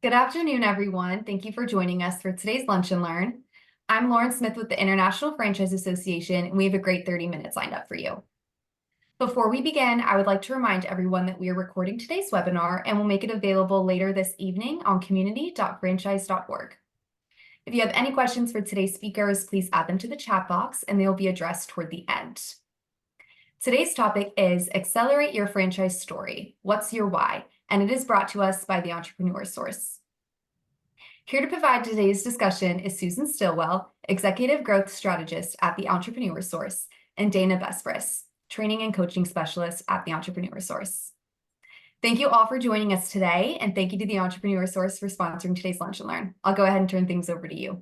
Good afternoon, everyone. Thank you for joining us for today's Lunch and Learn. I'm Lauren Smith with the International Franchise Association, and we have a great 30 minutes lined up for you. Before we begin, I would like to remind everyone that we are recording today's webinar and will make it available later this evening on community.franchise.org. If you have any questions for today's speakers, please add them to the chat box and they will be addressed toward the end. Today's topic is Accelerate Your Franchise Story. What's your why? And it is brought to us by the Entrepreneur Source. Here to provide today's discussion is Susan Stilwell, Executive Growth Strategist at the Entrepreneur Source, and Dana Besbris, Training and Coaching Specialist at the Entrepreneur Source. Thank you all for joining us today, and thank you to the Entrepreneur Source for sponsoring today's Lunch and Learn. I'll go ahead and turn things over to you.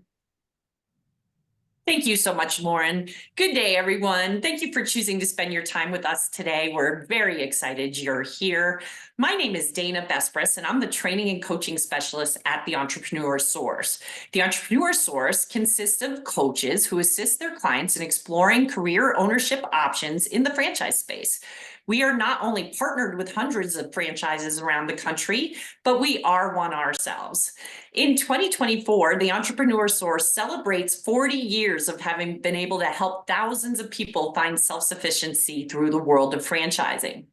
Thank you so much, Lauren. Good day, everyone. Thank you for choosing to spend your time with us today. We're very excited you're here. My name is Dana Besbris, and I'm the Training and Coaching Specialist at the Entrepreneur Source. The Entrepreneur Source consists of coaches who assist their clients in exploring career ownership options in the franchise space. We are not only partnered with hundreds of franchises around the country, but we are one ourselves. In 2024, the Entrepreneur Source celebrates 40 years of having been able to help thousands of people find self-sufficiency through the world of franchising.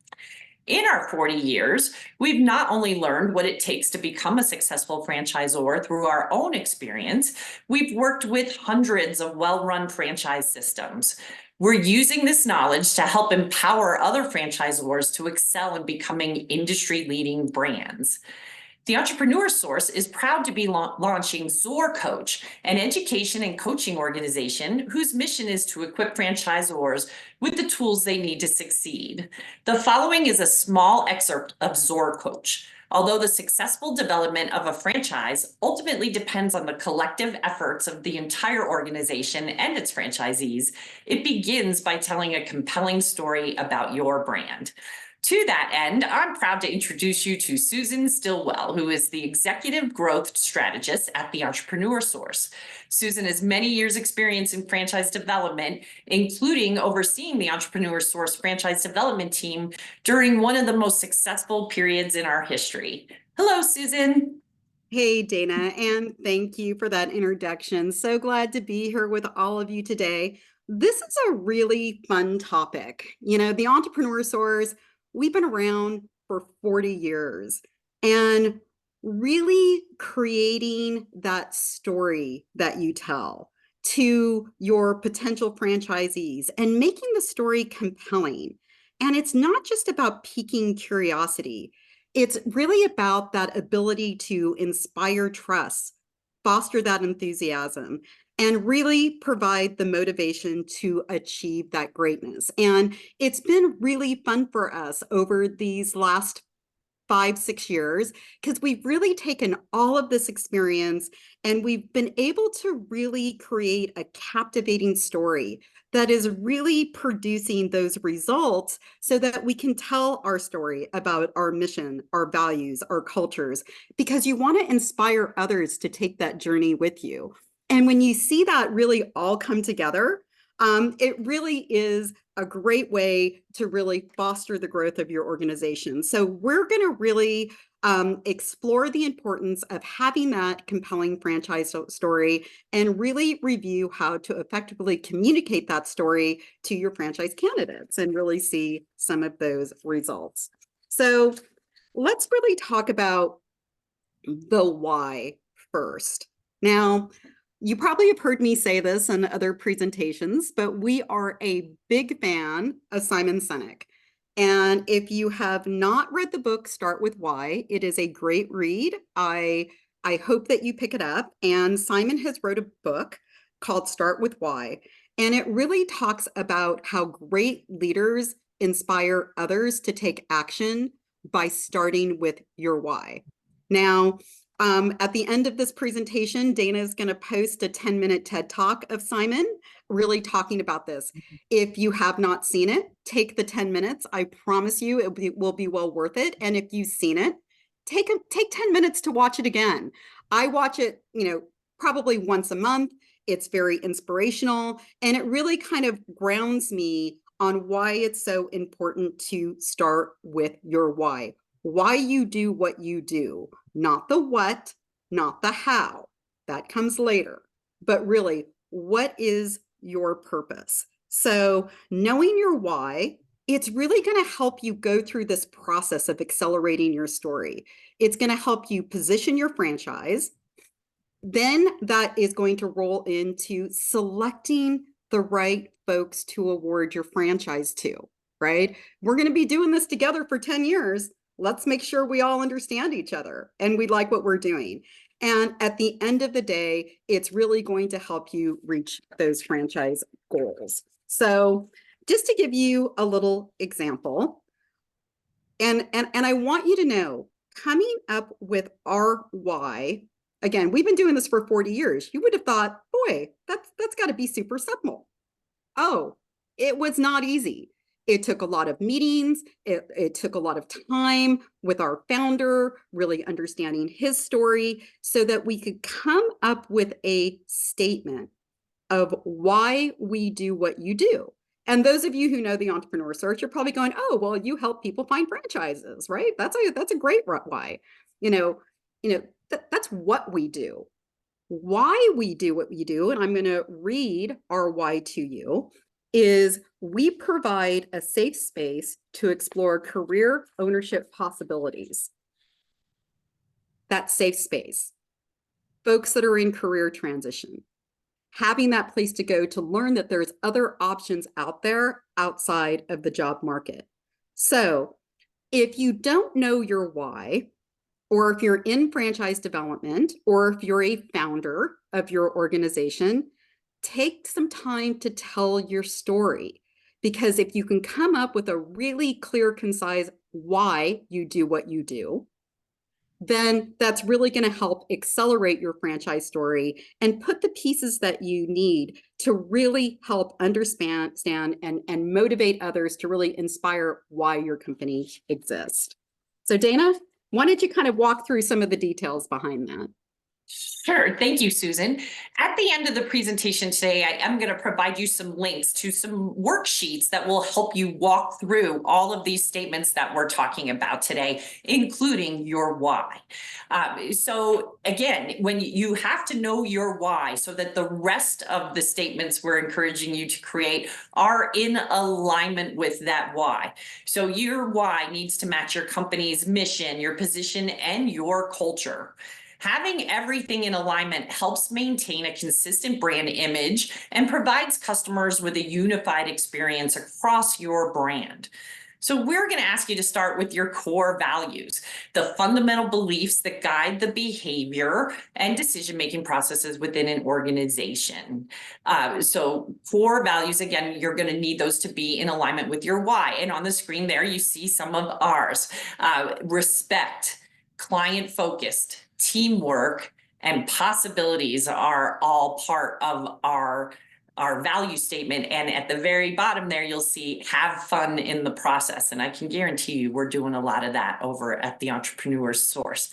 In our 40 years, we've not only learned what it takes to become a successful franchisor through our own experience, we've worked with hundreds of well-run franchise systems. We're using this knowledge to help empower other franchisors to excel in becoming industry-leading brands. The Entrepreneur Source is proud to be launching Zor Coach, an education and coaching organization whose mission is to equip franchisors with the tools they need to succeed. The following is a small excerpt of Zor Coach. Although the successful development of a franchise ultimately depends on the collective efforts of the entire organization and its franchisees, it begins by telling a compelling story about your brand. To that end, I'm proud to introduce you to Susan Stilwell, who is the Executive Growth Strategist at the Entrepreneur Source. Susan has many years' experience in franchise development, including overseeing the Entrepreneur Source franchise development team during one of the most successful periods in our history. Hello, Susan. Hey, Dana, and thank you for that introduction. So glad to be here with all of you today. This is a really fun topic. You know, the Entrepreneur Source, we've been around for 40 years and really creating that story that you tell to your potential franchisees and making the story compelling. And it's not just about piquing curiosity. It's really about that ability to inspire trust, foster that enthusiasm, and really provide the motivation to achieve that greatness. And it's been really fun for us over these last 5-6 years, because we've really taken all of this experience and we've been able to really create a captivating story that is really producing those results so that we can tell our story about our mission, our values, our cultures, because you want to inspire others to take that journey with you. And when you see that really all come together, it really is a great way to really foster the growth of your organization. So we're going to really explore the importance of having that compelling franchise story and really review how to effectively communicate that story to your franchise candidates and really see some of those results. So let's really talk about the why first. Now, you probably have heard me say this in other presentations, but we are a big fan of Simon Sinek. And if you have not read the book, Start With Why, it is a great read. I hope that you pick it up. And Simon has wrote a book called Start With Why. And it really talks about how great leaders inspire others to take action by starting with your why. Now, at the end of this presentation, Dana is going to post a 10-minute TED Talk of Simon, really talking about this. If you have not seen it, take the 10 minutes. I promise you it will be well worth it. And if you've seen it, take 10 minutes to watch it again. I watch it, probably once a month. It's very inspirational, and it really kind of grounds me on why it's so important to start with your why you do what you do, not the what, not the how. That comes later. But really, what is your purpose? So knowing your why, it's really going to help you go through this process of accelerating your story. It's going to help you position your franchise. Then that is going to roll into selecting the right folks to award your franchise to, right? We're going to be doing this together for 10 years. Let's make sure we all understand each other and we like what we're doing. And at the end of the day, it's really going to help you reach those franchise goals. So just to give you a little example, and I want you to know, coming up with our why, again, we've been doing this for 40 years. You would have thought, boy, that's got to be super simple. Oh, it was not easy. It took a lot of meetings. It took a lot of time with our founder, really understanding his story so that we could come up with a statement of why we do what you do. And those of you who know the Entrepreneur Search, you're probably going, oh, well, you help people find franchises, right? That's a great why. That's what we do. Why we do what we do, and I'm going to read our why to you, is we provide a safe space to explore career ownership possibilities. That safe space. Folks that are in career transition, having that place to go to learn that there's other options out there outside of the job market. So if you don't know your why, or if you're in franchise development, or if you're a founder of your organization, take some time to tell your story. Because if you can come up with a really clear, concise why you do what you do, then that's really going to help accelerate your franchise story and put the pieces that you need to really help understand and motivate others to really inspire why your company exists. So Dana, why don't you kind of walk through some of the details behind that? Sure. Thank you, Susan. At the end of the presentation today, I am going to provide you some links to some worksheets that will help you walk through all of these statements that we're talking about today, including your why. So again, when you have to know your why so that the rest of the statements we're encouraging you to create are in alignment with that why. So your why needs to match your company's mission, your position, and your culture. Having everything in alignment helps maintain a consistent brand image and provides customers with a unified experience across your brand. So we're going to ask you to start with your core values, the fundamental beliefs that guide the behavior and decision-making processes within an organization. So core values, again, you're going to need those to be in alignment with your why. And on the screen there, you see some of ours. Respect, client-focused, teamwork, and possibilities are all part of our value statement. And at the very bottom there, you'll see have fun in the process. And I can guarantee you we're doing a lot of that over at the Entrepreneur Source.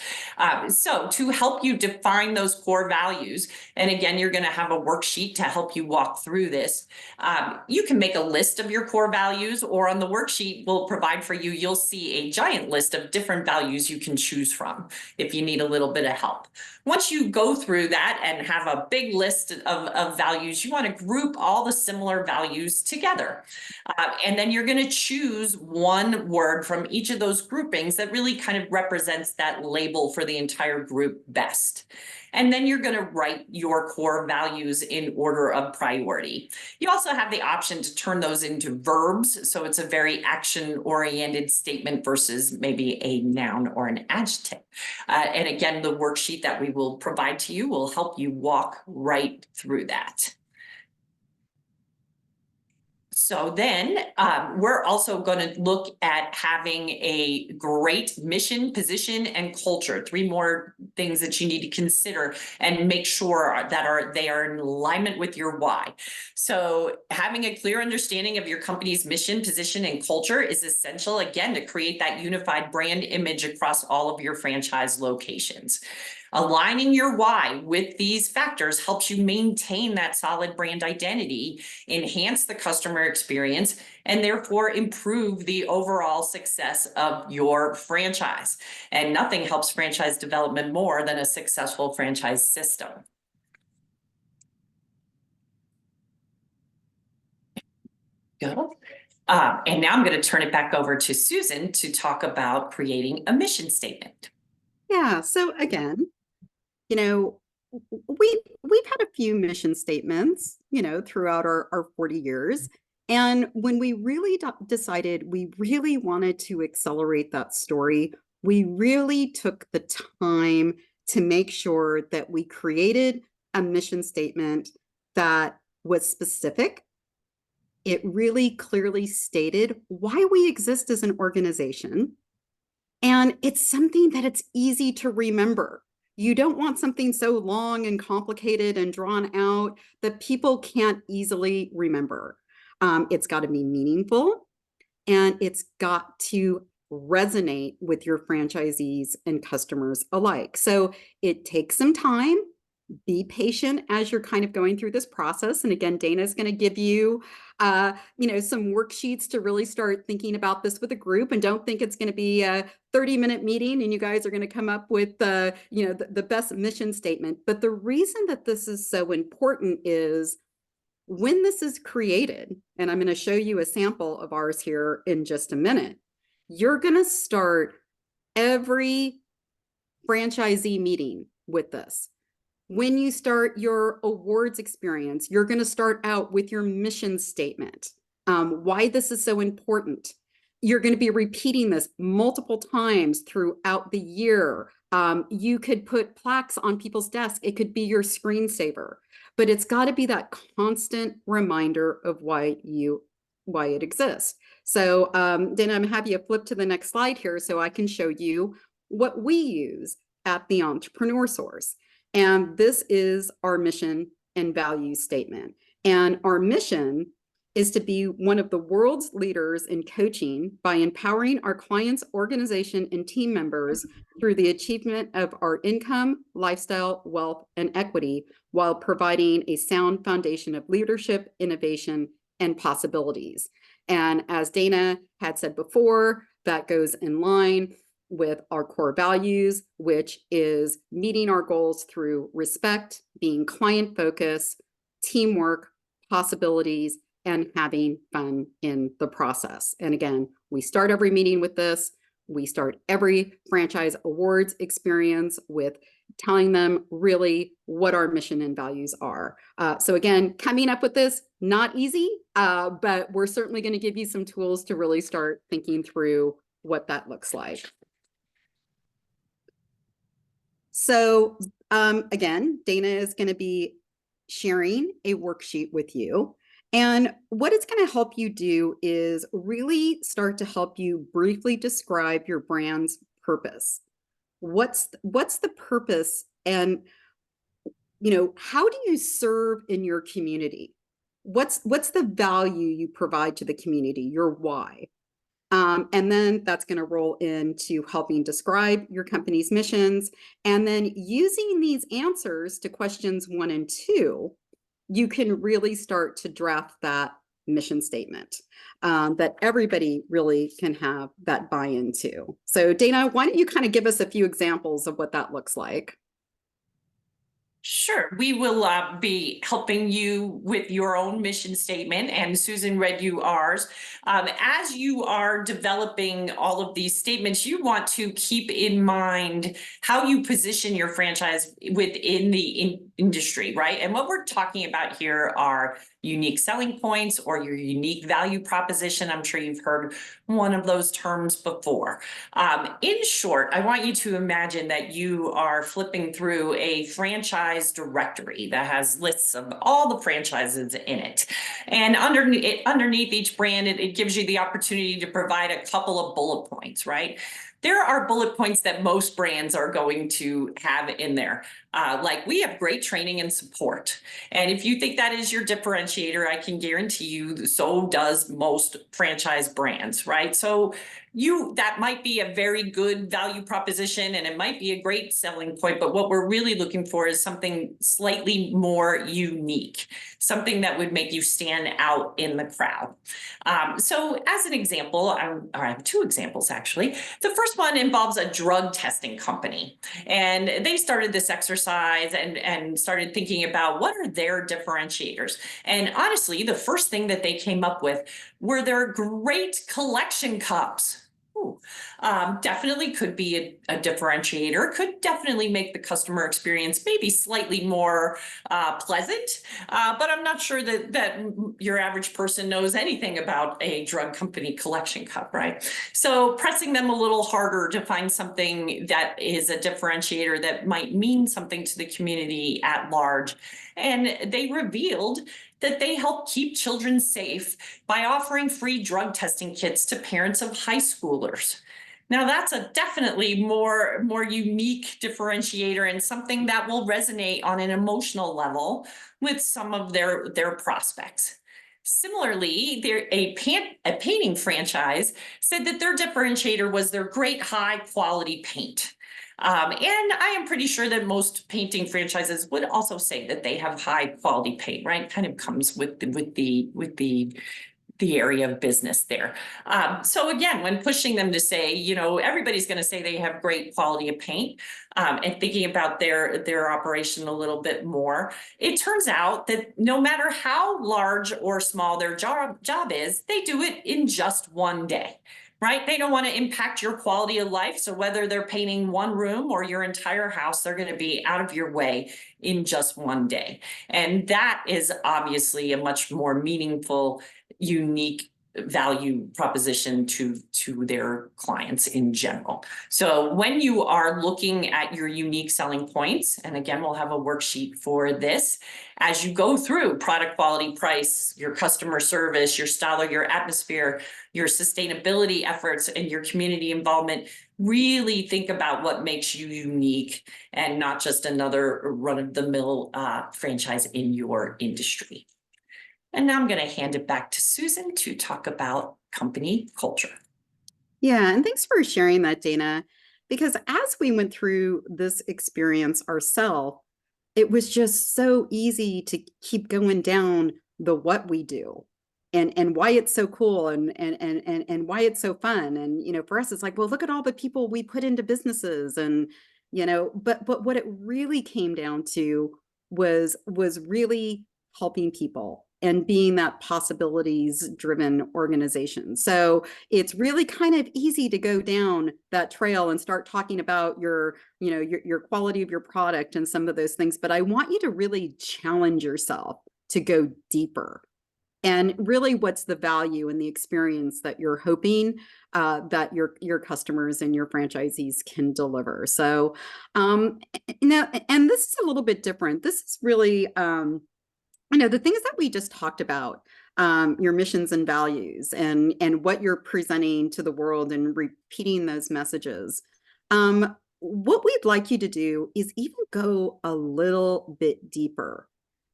So to help you define those core values, and again, you're going to have a worksheet to help you walk through this. You can make a list of your core values, or on the worksheet we'll provide for you, you'll see a giant list of different values you can choose from if you need a little bit of help. Once you go through that and have a big list of values, you want to group all the similar values together. And then you're going to choose one word from each of those groupings that really kind of represents that label for the entire group best. And then you're going to write your core values in order of priority. You also have the option to turn those into verbs. So it's a very action-oriented statement versus maybe a noun or an adjective. And again, the worksheet that we will provide to you will help you walk right through that. So then we're also going to look at having a great mission, position, and culture. 3 more things that you need to consider and make sure that they are in alignment with your why. So having a clear understanding of your company's mission, position, and culture is essential, again, to create that unified brand image across all of your franchise locations. Aligning your why with these factors helps you maintain that solid brand identity, enhance the customer experience, and therefore improve the overall success of your franchise. And nothing helps franchise development more than a successful franchise system. Good. And now I'm going to turn it back over to Susan to talk about creating a mission statement. Yeah, so again, you know, we've had a few mission statements, throughout our 40 years. And when we really decided we really wanted to accelerate that story, we really took the time to make sure that we created a mission statement that was specific. It really clearly stated why we exist as an organization. And it's something that it's easy to remember. You don't want something so long and complicated and drawn out that people can't easily remember. It's got to be meaningful, and it's got to resonate with your franchisees and customers alike. So it takes some time. Be patient as you're kind of going through this process. And again, Dana is going to give you, some worksheets to really start thinking about this with a group. And don't think it's going to be a 30-minute meeting and you guys are going to come up with, the best mission statement. But the reason that this is so important is when this is created, and I'm going to show you a sample of ours here in just a minute, you're going to start every franchisee meeting with this. When you start your awards experience, you're going to start out with your mission statement, why this is so important. You're going to be repeating this multiple times throughout the year. You could put plaques on people's desks. It could be your screensaver, but it's got to be that constant reminder of why it exists. So then I'm happy to flip to the next slide here so I can show you what we use at the Entrepreneur Source. And this is our mission and value statement. And our mission is to be one of the world's leaders in coaching by empowering our clients, organization, and team members through the achievement of our income, lifestyle, wealth, and equity, while providing a sound foundation of leadership, innovation, and possibilities. And as Dana had said before, that goes in line with our core values, which is meeting our goals through respect, being client-focused, teamwork, possibilities, and having fun in the process. And again, we start every meeting with this. We start every franchise awards experience with telling them really what our mission and values are. So again, coming up with this, not easy, but we're certainly going to give you some tools to really start thinking through what that looks like. So again, Dana is going to be sharing a worksheet with you. And what it's going to help you do is really start to help you briefly describe your brand's purpose. What's the purpose, and how do you serve in your community? What's the value you provide to the community, your why? And then that's going to roll into helping describe your company's missions. And then using these answers to questions 1 and 2, you can really start to draft that mission statement that everybody really can have that buy-in to. So Dana, why don't you kind of give us a few examples of what that looks like? Sure. We will be helping you with your own mission statement, and Susan read you ours. As you are developing all of these statements, you want to keep in mind how you position your franchise within the industry, right? And what we're talking about here are unique selling points or your unique value proposition. I'm sure you've heard one of those terms before. In short, I want you to imagine that you are flipping through a franchise directory that has lists of all the franchises in it. And underneath each brand, it gives you the opportunity to provide a couple of bullet points, right? There are bullet points that most brands are going to have in there. Like, we have great training and support. And if you think that is your differentiator, I can guarantee you so does most franchise brands, right? So that might be a very good value proposition and it might be a great selling point, but what we're really looking for is something slightly more unique, something that would make you stand out in the crowd. So as an example, I have two examples actually. The first one involves a drug testing company, and they started this exercise and started thinking about what are their differentiators. And honestly, the first thing that they came up with were their great collection cups. Ooh, definitely could be a differentiator, could definitely make the customer experience maybe slightly more pleasant, but I'm not sure that your average person knows anything about a drug company collection cup, right? So pressing them a little harder to find something that is a differentiator that might mean something to the community at large. And they revealed that they help keep children safe by offering free drug testing kits to parents of high schoolers. Now that's a definitely more unique differentiator and something that will resonate on an emotional level with some of their prospects. Similarly, a painting franchise said that their differentiator was their great high quality paint. And I am pretty sure that most painting franchises would also say that they have high quality paint, right? Kind of comes with the area of business there. So again, when pushing them to say, you know, everybody's going to say they have great quality of paint, and thinking about their operation a little bit more, it turns out that no matter how large or small their job is, they do it in just one day. Right? They don't want to impact your quality of life. So whether they're painting one room or your entire house, they're going to be out of your way in just one day. And that is obviously a much more meaningful, unique value proposition to their clients in general. So when you are looking at your unique selling points, and again, we'll have a worksheet for this, as you go through product quality, price, your customer service, your style, or your atmosphere, your sustainability efforts, and your community involvement, really think about what makes you unique and not just another run-of-the-mill franchise in your industry. And now I'm going to hand it back to Susan to talk about company culture. Yeah, and thanks for sharing that, Dana, because as we went through this experience ourselves, it was just so easy to keep going down the what we do and why it's so cool and why it's so fun. And, you know, for us, it's like, well, look at all the people we put into businesses and, you know, but what it really came down to was really helping people and being that possibilities driven organization. So it's really kind of easy to go down that trail and start talking about your, you know, your quality of your product and some of those things. But I want you to really challenge yourself to go deeper. And really, what's the value and the experience that you're hoping that your customers and your franchisees can deliver? So, now, and this is a little bit different. This is really, you know, the things that we just talked about, your missions and values and what you're presenting to the world and repeating those messages. What we'd like you to do is even go a little bit deeper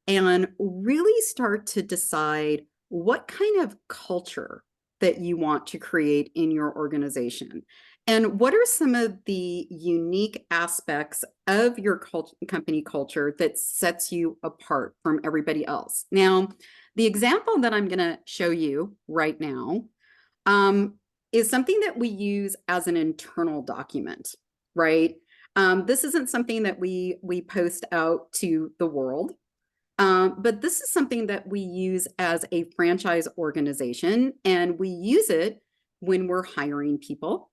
and really start to decide what kind of culture that you want to create in your organization. And what are some of the unique aspects of your company culture that sets you apart from everybody else? Now, the example that I'm going to show you right now is something that we use as an internal document, right? This isn't something that we post out to the world. But this is something that we use as a franchise organization, and we use it when we're hiring people.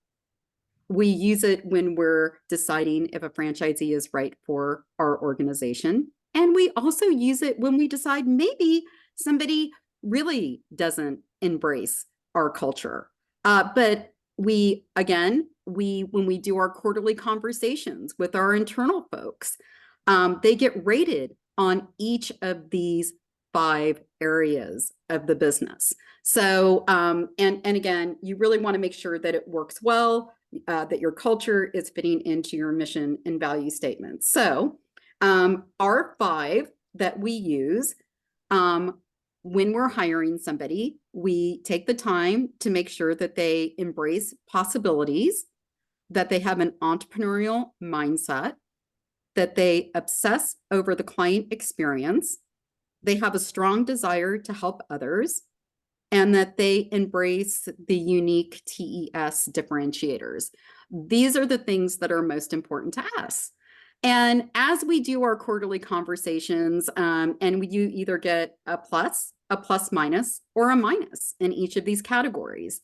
We use it when we're deciding if a franchisee is right for our organization. And we also use it when we decide maybe somebody really doesn't embrace our culture. But we, again, when we do our quarterly conversations with our internal folks, they get rated on each of these 5 areas of the business. So, and again, you really want to make sure that it works well, that your culture is fitting into your mission and value statements. So, our 5 that we use when we're hiring somebody, we take the time to make sure that they embrace possibilities, that they have an entrepreneurial mindset, that they obsess over the client experience, they have a strong desire to help others, and that they embrace the unique TES differentiators. These are the things that are most important to us. And as we do our quarterly conversations, and you either get a plus minus, or a minus in each of these categories.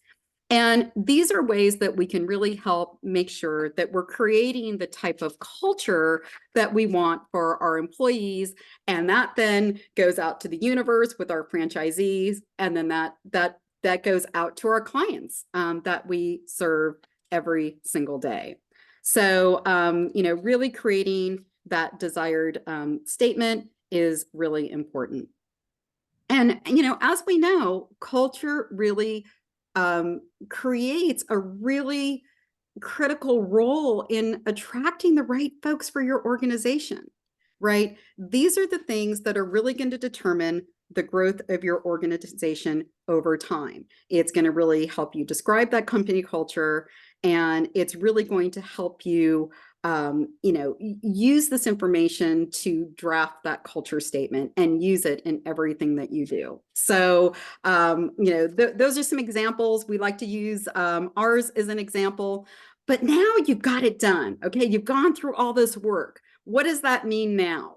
And these are ways that we can really help make sure that we're creating the type of culture that we want for our employees. And that then goes out to the universe with our franchisees. And then that goes out to our clients that we serve every single day. So, really creating that desired statement is really important. And, as we know, culture really creates a really critical role in attracting the right folks for your organization, right? These are the things that are really going to determine the growth of your organization over time. It's going to really help you describe that company culture, and it's really going to help you use this information to draft that culture statement and use it in everything that you do. So, those are some examples. We like to use ours as an example, but now you've got it done. Okay, you've gone through all this work. What does that mean now?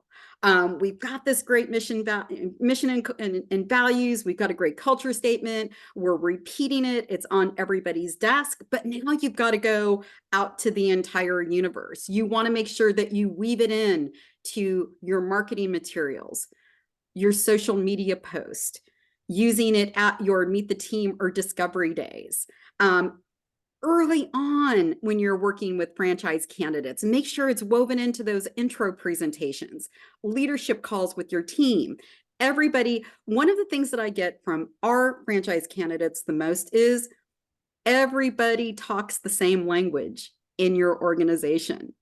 We've got this great mission and values. We've got a great culture statement. We're repeating it. It's on everybody's desk. But now you've got to go out to the entire universe. You want to make sure that you weave it in to your marketing materials, your social media post, using it at your meet the team or discovery days. Early on when you're working with franchise candidates, make sure it's woven into those intro presentations, leadership calls with your team. Everybody, one of the things that I get from our franchise candidates the most is everybody talks the same language in your organization.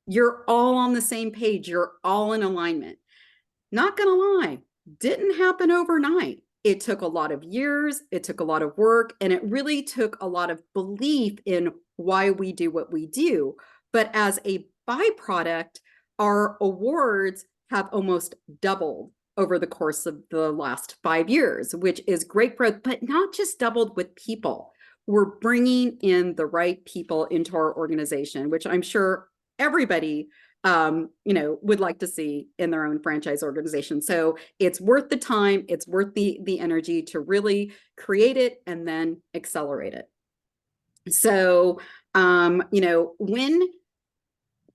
You're all on the same page. You're all in alignment. Not gonna lie, didn't happen overnight. It took a lot of years, it took a lot of work, and it really took a lot of belief in why we do what we do. But as a byproduct, our awards have almost doubled over the course of the last 5 years, which is great growth, but not just doubled with people. We're bringing in the right people into our organization, which I'm sure everybody would like to see in their own franchise organization. So it's worth the time, it's worth the energy to really create it and then accelerate it. So, when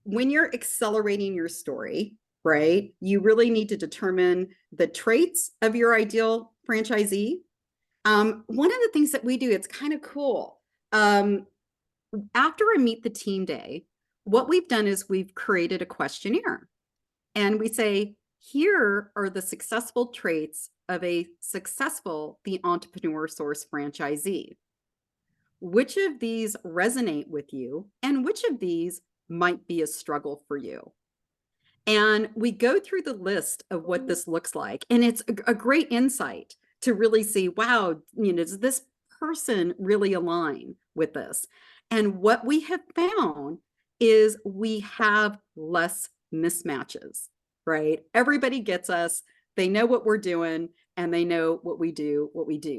you're accelerating your story, right, you really need to determine the traits of your ideal franchisee. One of the things that we do, it's kind of cool. After a meet the team day, what we've done is we've created a questionnaire, and we say, here are the successful traits of the entrepreneur source franchisee. Which of these resonate with you, and which of these might be a struggle for you? And we go through the list of what this looks like, and it's a great insight to really see, wow, does this person really align with this? And what we have found is we have less mismatches, right? Everybody gets us, they know what we're doing, and they know what we do.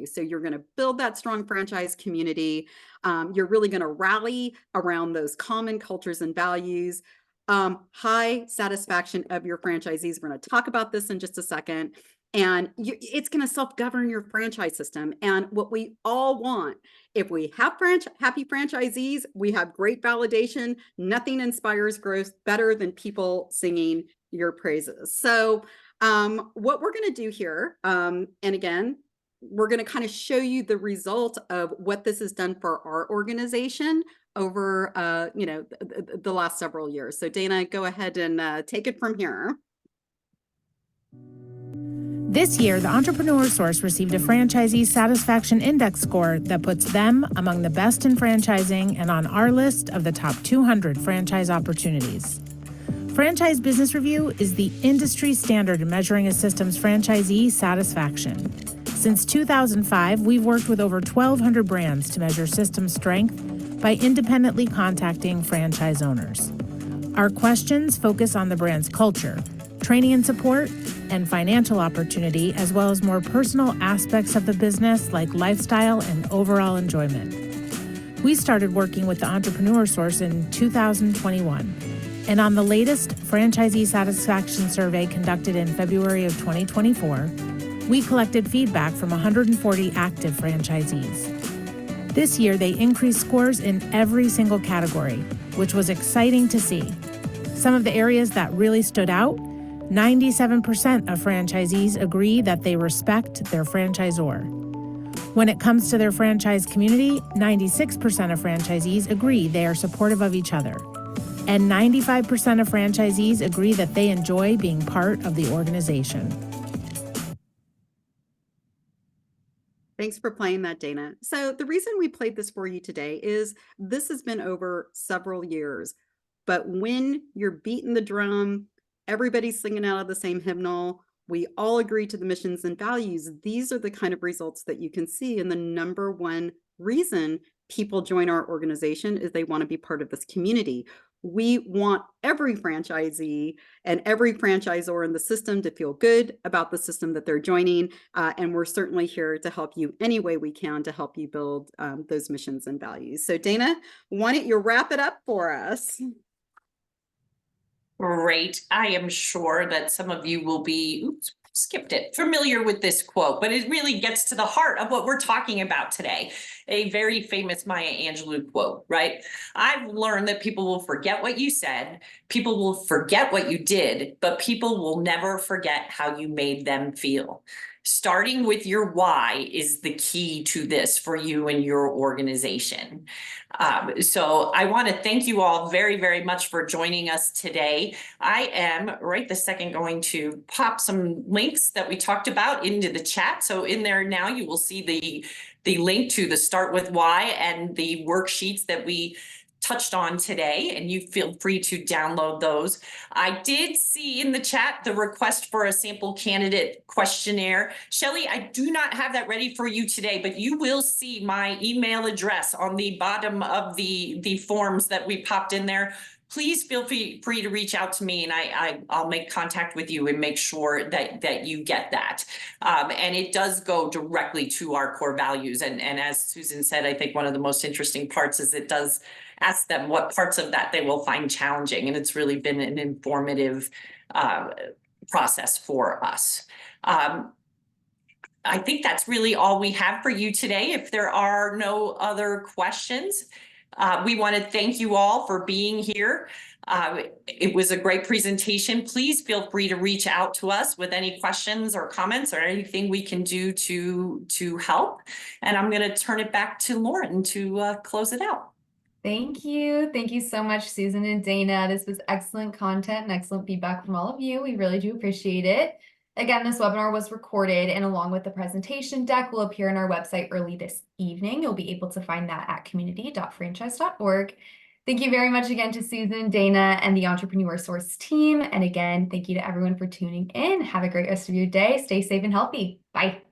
So you're going to build that strong franchise community. You're really going to rally around those common cultures and values. High satisfaction of your franchisees. We're going to talk about this in just a second. And it's going to self-govern your franchise system. And what we all want, if we have happy franchisees, we have great validation. Nothing inspires growth better than people singing your praises. So what we're going to do here, and again, we're going to kind of show you the result of what this has done for our organization over the last several years. So Dana, go ahead and take it from here. This year, the Entrepreneur Source received a franchisee satisfaction index score that puts them among the best in franchising and on our list of the top 200 franchise opportunities. Franchise Business Review is the industry standard in measuring a system's franchisee satisfaction. Since 2005, we've worked with over 1,200 brands to measure system strength by independently contacting franchise owners. Our questions focus on the brand's culture, training and support, and financial opportunity, as well as more personal aspects of the business like lifestyle and overall enjoyment. We started working with the Entrepreneur Source in 2021, and on the latest franchisee satisfaction survey conducted in February of 2024, we collected feedback from 140 active franchisees. This year, they increased scores in every single category, which was exciting to see. Some of the areas that really stood out: 97% of franchisees agree that they respect their franchisor. When it comes to their franchise community, 96% of franchisees agree they are supportive of each other. And 95% of franchisees agree that they enjoy being part of the organization. Thanks for playing that, Dana. So the reason we played this for you today is this has been over several years. But when you're beating the drum, everybody's singing out of the same hymnal, we all agree to the missions and values, these are the kind of results that you can see. And the number one reason people join our organization is they want to be part of this community. We want every franchisee and every franchisor in the system to feel good about the system that they're joining. And we're certainly here to help you any way we can to help you build those missions and values. So Dana, why don't you wrap it up for us? Great. I am sure that some of you will be, familiar with this quote, but it really gets to the heart of what we're talking about today. A very famous Maya Angelou quote, right? I've learned that people will forget what you said, people will forget what you did, but people will never forget how you made them feel. Starting with your why is the key to this for you and your organization. So I want to thank you all very, very much for joining us today. I am right this second going to pop some links that we talked about into the chat. So in there now you will see the link to the Start With Why and the worksheets that we touched on today, and you feel free to download those. I did see in the chat the request for a sample candidate questionnaire. Shelley, I do not have that ready for you today, but you will see my email address on the bottom of the forms that we popped in there. Please feel free to reach out to me, and I'll make contact with you and make sure that you get that. And it does go directly to our core values. And as Susan said, I think one of the most interesting parts is it does ask them what parts of that they will find challenging. And it's really been an informative process for us. I think that's really all we have for you today. If there are no other questions, we want to thank you all for being here. It was a great presentation. Please feel free to reach out to us with any questions or comments or anything we can do to help. And I'm going to turn it back to Lauren to close it out. Thank you. Thank you so much, Susan and Dana. This was excellent content and excellent feedback from all of you. We really do appreciate it. Again, this webinar was recorded, and along with the presentation deck will appear on our website early this evening. You'll be able to find that at community.franchise.org. Thank you very much again to Susan, Dana, and the Entrepreneur Source team. And again, thank you to everyone for tuning in. Have a great rest of your day. Stay safe and healthy. Bye.